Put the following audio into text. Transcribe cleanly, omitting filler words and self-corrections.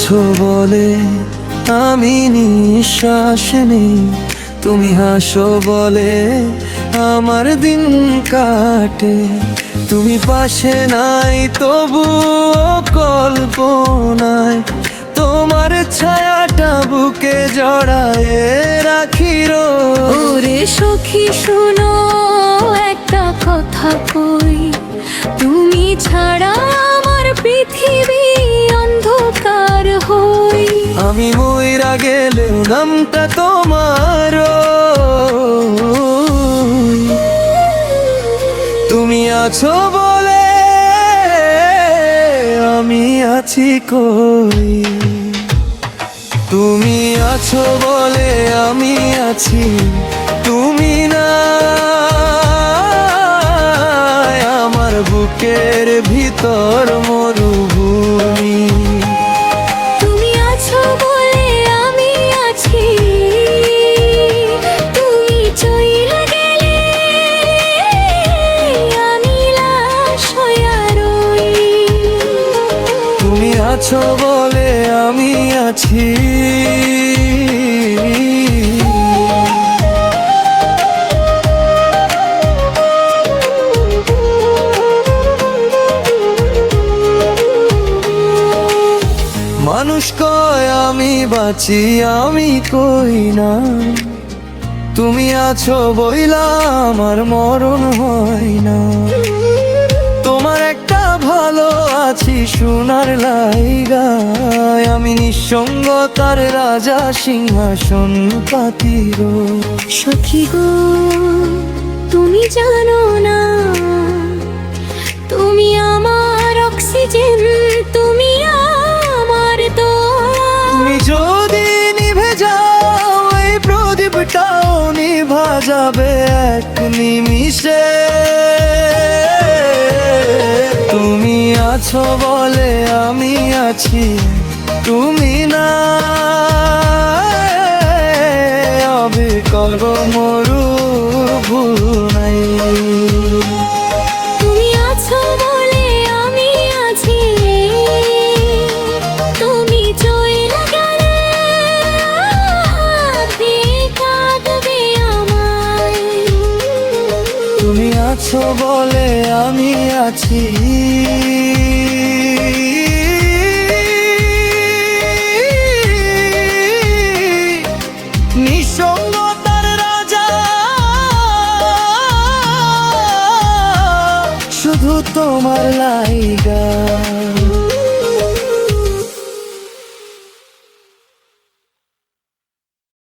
আছো বলে আমি নিঃশ্বাস নেই, তুমি হাসো বলে আমার দিন কাটে। তুমি পাশে নাই তবু কল্পনায় তোমার ছায়াটা বুকে জড়ায়ে রাখি রোজ। ওরে সখী শোনো একটা কথা কই, তুমি ছাড়া আমার পৃথিবী অন্ধকার হই। আমি মইরা গেলেও নামটা তোমার, তুমি আছো বলে আমি আছি কই। তুমি আছো বলে আমি আছি, তুমি না আমার বুকের ভিতর মরুভূমি। তুমি আছো বলে আমি আছি, তুমি চইলা গেলে আমি লাশ হইয়া রই। তুমি আছো বলে আমি আছি। মানুষ কয় আমি বাঁচি, আমি কই না। তুমি আছো বইলা আমার মরণ হয় না। তোমার একটা ভালো আছি সোনার লাইগায়, আমি নিঃসঙ্গতার রাজা সিংহাসন পাতির। সখী গো তুমি জানো না, তুমি আমার অক্সিজেন, তুমি আমার দোয়া। তুমি যদি নিভে যাও এই প্রদীপটাও নিভা যাবে এক নিমিষে। তুমি আছো বলে আমি আছি, তুমি না হবে করো মরুভূমি। তুমি আছো বলে আমি আছি, তুমি চইলা গেলে কে কাঁদবে আমায়। তুমি আছো বলে আমি আছি। নিঃসঙ্গতার রাজা শুধু তোমার লাইগা।